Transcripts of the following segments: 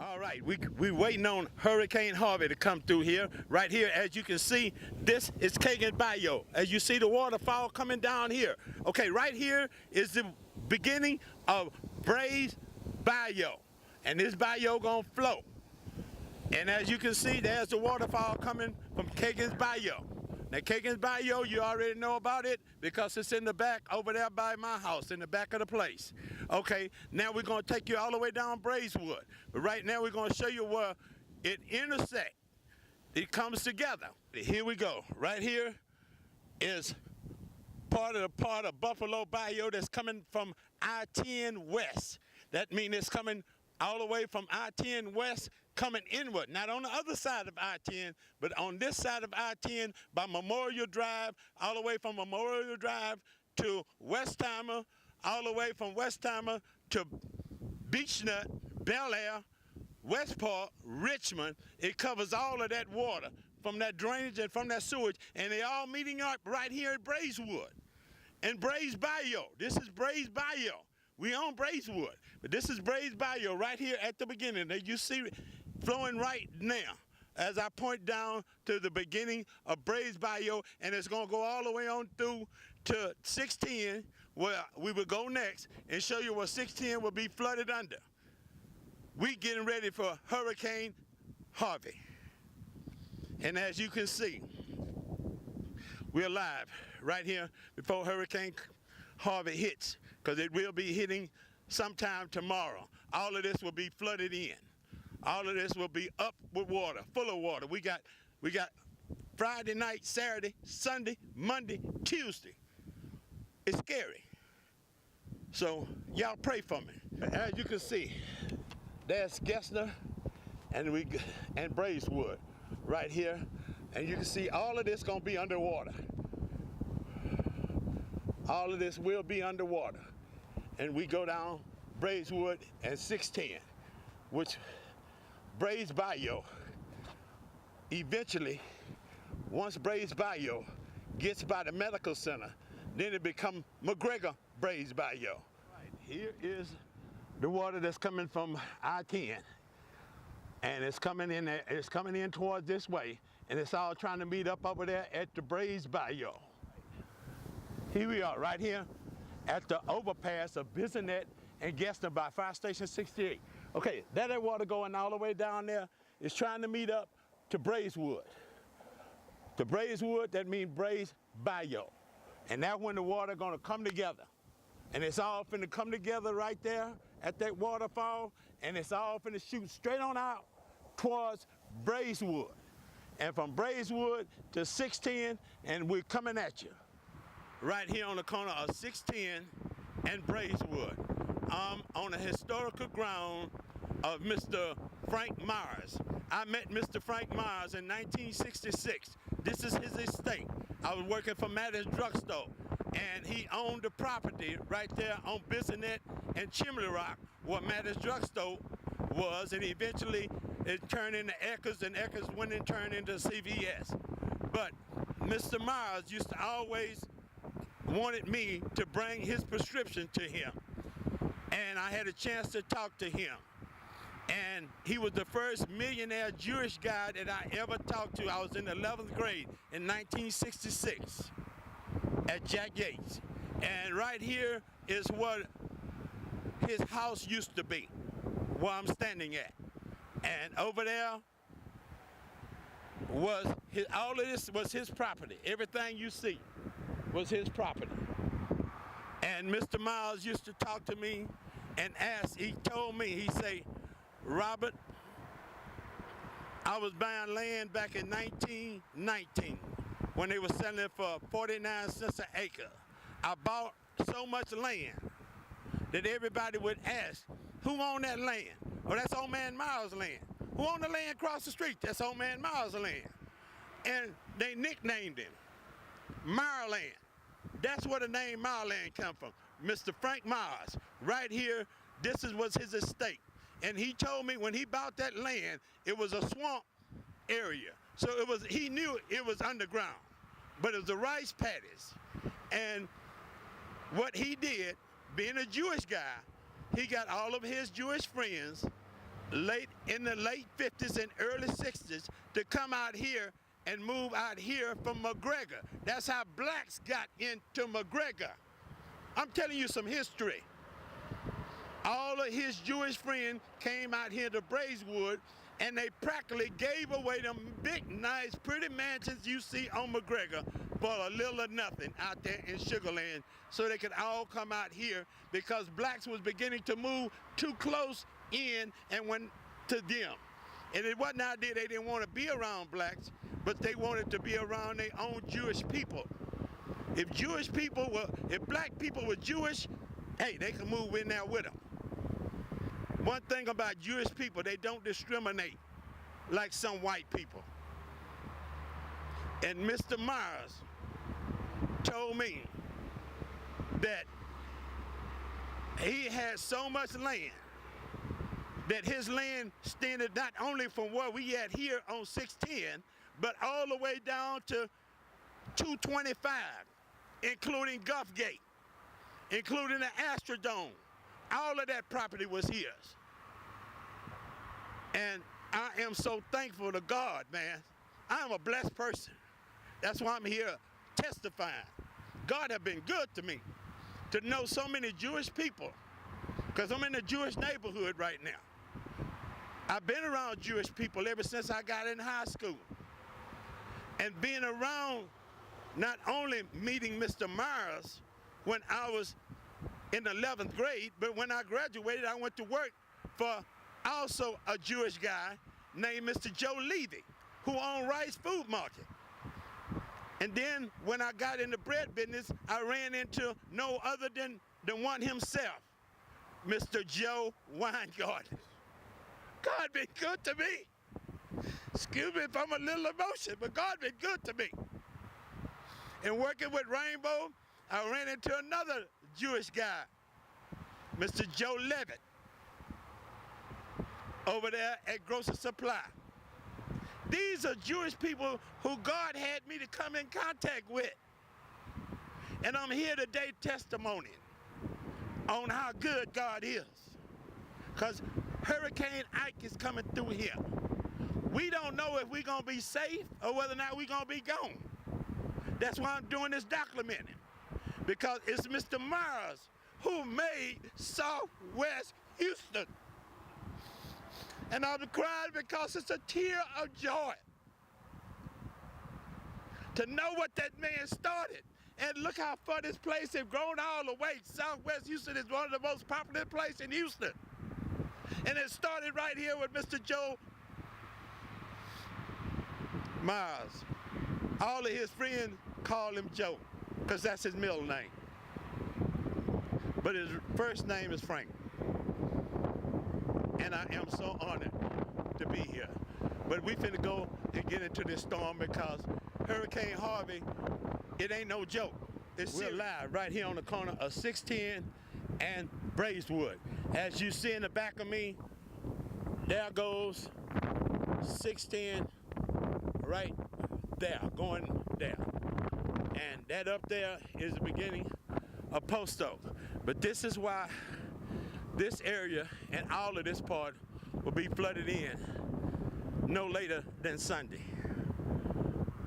All right, we waiting on Hurricane Harvey to come through here. Right here, as you can see, this is Kagan Bayou. As you see the waterfall coming down here. Okay, right here is the beginning of Brays Bayou. And this bayou gonna flow. And as you can see, there's the waterfall coming from Kagan's Bayou. Now Kagan's Bayou, you already know about it because it's in the back over there by my house, in the back of the place. Okay, now we're gonna take you all the way down Brayswood. But right now we're gonna show you where it intersects. It comes together. Here we go. Right here is part of Buffalo Bayou that's coming from I-10 West. That means it's coming all the way from I-10 West, coming inward, not on the other side of I-10, but on this side of I-10 by Memorial Drive, all the way from Memorial Drive to Westheimer, all the way from Westheimer to Beechnut, Bel Air, West Park, Richmond. It covers all of that water from that drainage and from that sewage, and they all meeting up right here at Brayswood and Brays Bayou. This is Brays Bayou. We on Brayswood, but this is Brays Bayou right here at the beginning that you see flowing right now as I point down to the beginning of Brays Bayou, and it's going to go all the way on through to 610, where we will go next and show you where 610 will be flooded under. We getting ready for Hurricane Harvey. And as you can see, we're live right here before Hurricane Harvey hits, because it will be hitting sometime tomorrow. All of this will be flooded in. All of this will be up with water, full of water. We got Friday night, Saturday, Sunday, Monday, Tuesday. It's scary. So y'all pray for me. As you can see, there's Gessner and Brayswood right here. And you can see all of this gonna be underwater. All of this will be underwater. And we go down Brayswood and 610, which Brays Bayou, eventually, once Brays Bayou gets by the medical center, then it becomes McGregor Brays Bayou. Right, here is the water that's coming from I-10. And it's coming in towards this way, and it's all trying to meet up over there at the Brays Bayou. Here we are, right here at the overpass of Bissonnet and Gessner by Fire Station 68. Okay, that water going all the way down there is trying to meet up to Brayswood. To Brayswood, that means Brays Bayou. And that's when the water gonna come together. And it's all finna come together right there at that waterfall, and it's all finna shoot straight on out towards Brayswood. And from Brayswood to 610, and we're coming at you. Right here on the corner of 610 and Brayswood. On the historical ground of Mr. Frank Myers. I met Mr. Frank Myers in 1966. This is his estate. I was working for Madden's Drugstore, and he owned the property right there on Bissonnet and Chimney Rock, where Madden's Drugstore was, and eventually it turned into Eckers, and Eckers went and turned into CVS. But Mr. Myers used to always wanted me to bring his prescription to him. And I had a chance to talk to him. And he was the first millionaire Jewish guy that I ever talked to. I was in the 11th grade in 1966 at Jack Yates. And right here is what his house used to be, where I'm standing at. And over there was all of this was his property. Everything you see was his property. And Mr. Miles used to talk to me and ask, he told me, he say, Robert, I was buying land back in 1919 when they were selling it for 49 cents an acre. I bought so much land that everybody would ask, who owned that land? Oh, that's old man Miles' land. Who owned the land across the street? That's old man Miles' land. And they nicknamed him Mireland. That's where the name Mireland come from. Mr. Frank Myers, right here, was his estate. And he told me when he bought that land, it was a swamp area. So he knew it was underground, but it was the rice paddies. And what he did, being a Jewish guy, he got all of his Jewish friends in the late 50s and early 60s to come out here and move out here from McGregor. That's how blacks got into McGregor. I'm telling you some history. All of his Jewish friends came out here to Brayswood, and they practically gave away them big, nice, pretty mansions you see on McGregor for a little or nothing out there in Sugar Land, so they could all come out here because blacks was beginning to move too close in and went to them. And it wasn't an idea they didn't want to be around blacks, but they wanted to be around their own Jewish people. If black people were Jewish, hey, they could move in there with them. One thing about Jewish people, they don't discriminate like some white people. And Mr. Myers told me that he had so much land that his land extended not only from where we at here on 610, but all the way down to 225, including Gulfgate, including the Astrodome. All of that property was his. And I am so thankful to God, man. I am a blessed person. That's why I'm here testifying. God has been good to me to know so many Jewish people, because I'm in a Jewish neighborhood right now. I've been around Jewish people ever since I got in high school. And being around, not only meeting Mr. Myers when I was in the 11th grade, but when I graduated, I went to work for also a Jewish guy named Mr. Joe Levy, who owned Rice Food Market. And then when I got in the bread business, I ran into no other than the one himself, Mr. Joe Weingarten. God been good to me. Excuse me if I'm a little emotional, but God been good to me. And working with Rainbow, I ran into another Jewish guy, Mr. Joe Levitt, over there at Grocer Supply. These are Jewish people who God had me to come in contact with. And I'm here today testimonying on how good God is. Because Hurricane Ike is coming through here. We don't know if we're going to be safe or whether or not we're going to be gone. That's why I'm doing this documenting. Because it's Mr. Myers who made Southwest Houston. And I'm crying because it's a tear of joy to know what that man started. And look how far this place has grown all the way. Southwest Houston is one of the most popular places in Houston. And it started right here with Mr. Joe Myers. All of his friends call him Joe, because that's his middle name. But his first name is Frank. And I am so honored to be here. But we finna go and get into this storm because Hurricane Harvey, it ain't no joke. We're live right here on the corner of 610 and Brayswood. As you see in the back of me, there goes 610 right there, going there. And that up there is the beginning of Post Oak. But this is why this area and all of this part will be flooded in no later than Sunday,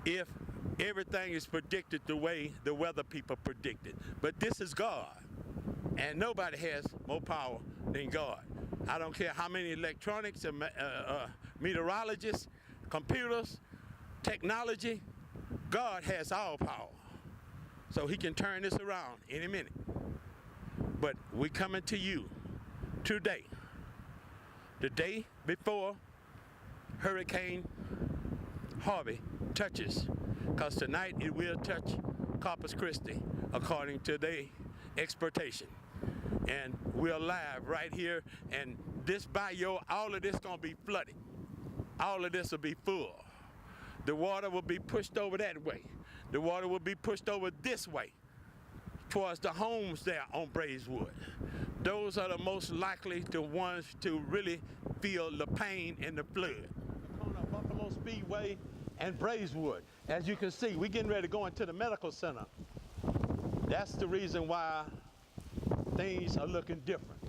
if everything is predicted the way the weather people predicted. But this is God, and nobody has more power than God. I don't care how many electronics and meteorologists, computers, technology, God has all power. So he can turn this around any minute. But we coming to you today, the day before Hurricane Harvey touches, because tonight it will touch Corpus Christi according to their expectation. And we're live right here, and this bayou, all of this gonna be flooded. All of this will be full. The water will be pushed over that way. The water will be pushed over this way towards the homes there on Brayswood. Those are the most likely the ones to really feel the pain and the flood. The corner of Buffalo Speedway and Brayswood. As you can see, we're getting ready to go into the medical center. That's the reason why things are looking different.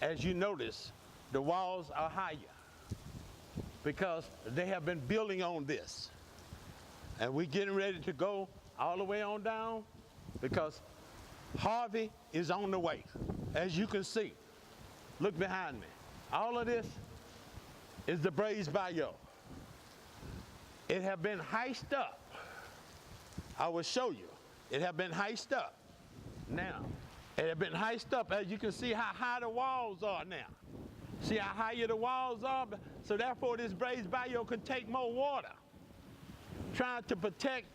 As you notice, the walls are higher because they have been building on this. And we're getting ready to go all the way on down because Harvey is on the way. As you can see, look behind me. All of this is the Brays Bayou. It have been heiced up. I will show you. It have been heiced up. Now, it have been heiced up. As you can see how high the walls are now. See how higher the walls are? So therefore this Brays Bayou can take more water. Trying to protect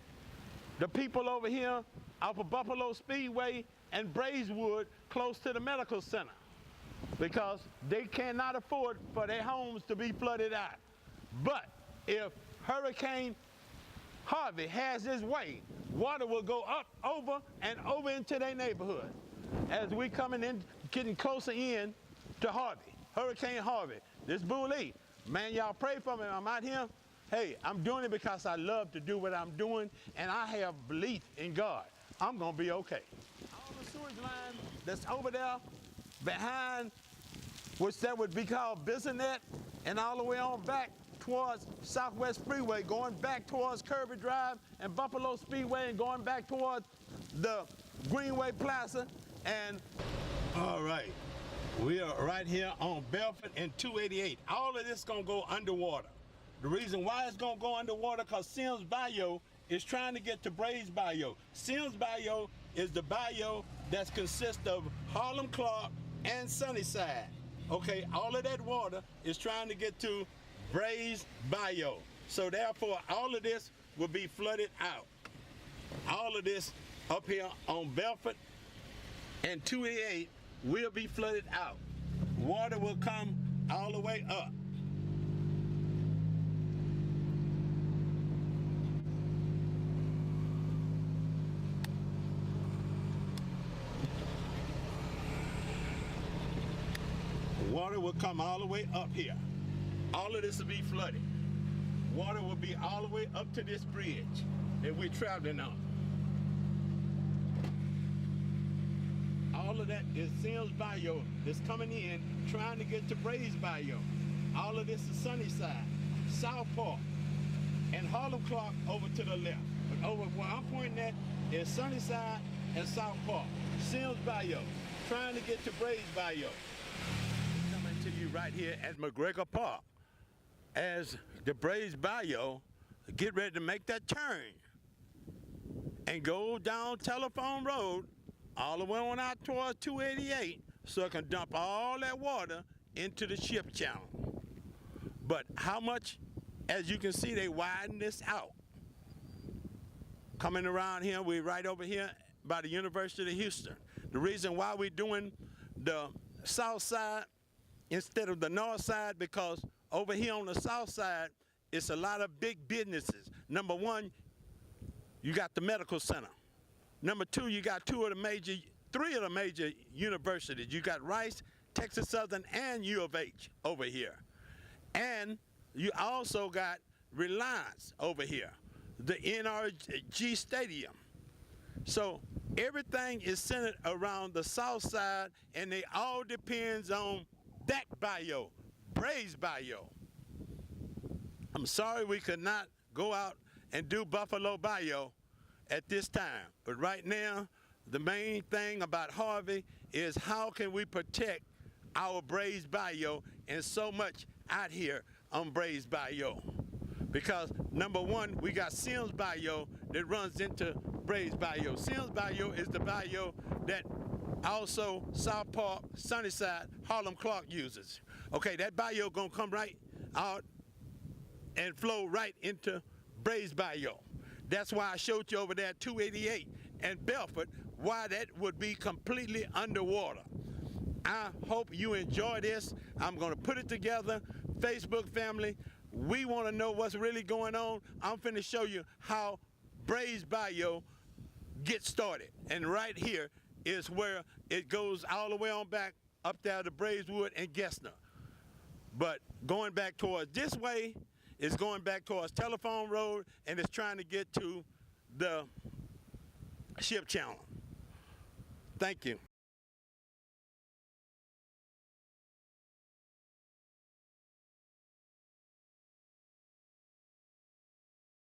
the people over here off of Buffalo Speedway and Braeswood close to the medical center because they cannot afford for their homes to be flooded out. But if Hurricane Harvey has his way, water will go up, over, and over into their neighborhood as we coming in, getting closer in to Harvey, Hurricane Harvey. This Bull E, man, y'all pray for me. I'm out here. Hey, I'm doing it because I love to do what I'm doing, and I have belief in God. I'm gonna be okay. All the sewage line that's over there behind, which that would be called Bissonnet, and all the way on back towards Southwest Freeway, going back towards Kirby Drive and Buffalo Speedway, and going back towards the Greenway Plaza. And all right, we are right here on Belford and 288. All of this is gonna go underwater. The reason why it's gonna go underwater because Sims Bayou is trying to get to Brays Bayou. Sims Bayou is the bayou that consists of Harlem Clark and Sunnyside. Okay, all of that water is trying to get to Brays Bayou. So therefore, all of this will be flooded out. All of this up here on Belford and 288 will be flooded out. Water will come all the way up. Water will come all the way up here. All of this will be flooded. Water will be all the way up to this bridge that we're traveling on. All of that is Sims Bayou that's coming in, trying to get to Brays Bayou. All of this is Sunnyside, South Park, and Harlem Clark over to the left. But over where I'm pointing at is Sunnyside and South Park. Sims Bayou, trying to get to Brays Bayou. Coming to you right here at McGregor Park as the Brays Bayou get ready to make that turn and go down Telephone Road all the way on out towards 288 so it can dump all that water into the ship channel. But how much? As you can see, they widen this out. Coming around here, we're right over here by the University of Houston. The reason why we're doing the south side instead of the north side, because over here on the south side, it's a lot of big businesses. Number one, you got the medical center. Number two, you got three of the major universities. You got Rice, Texas Southern, and U of H over here. And you also got Reliance over here, the NRG Stadium. So everything is centered around the south side, and they all depends on that bayou, Brays Bayou. I'm sorry we could not go out and do Buffalo Bayou at this time. But right now, the main thing about Harvey is how can we protect our Brays Bayou and so much out here on Brays Bayou. Because number one, we got Sims Bayou that runs into Brays Bayou. Sims Bayou is the bayou that also South Park, Sunnyside, Harlem Clark uses. Okay, that bayou gonna come right out and flow right into Brays Bayou. That's why I showed you over there at 288 and Belford, why that would be completely underwater. I hope you enjoy this. I'm gonna put it together. Facebook family, we wanna know what's really going on. I'm finna show you how Brays Bayou gets started. And right here is where it goes all the way on back up there to Braeswood and Gessner. But going back towards this way, it's going back towards Telephone Road, and it's trying to get to the ship channel. Thank you.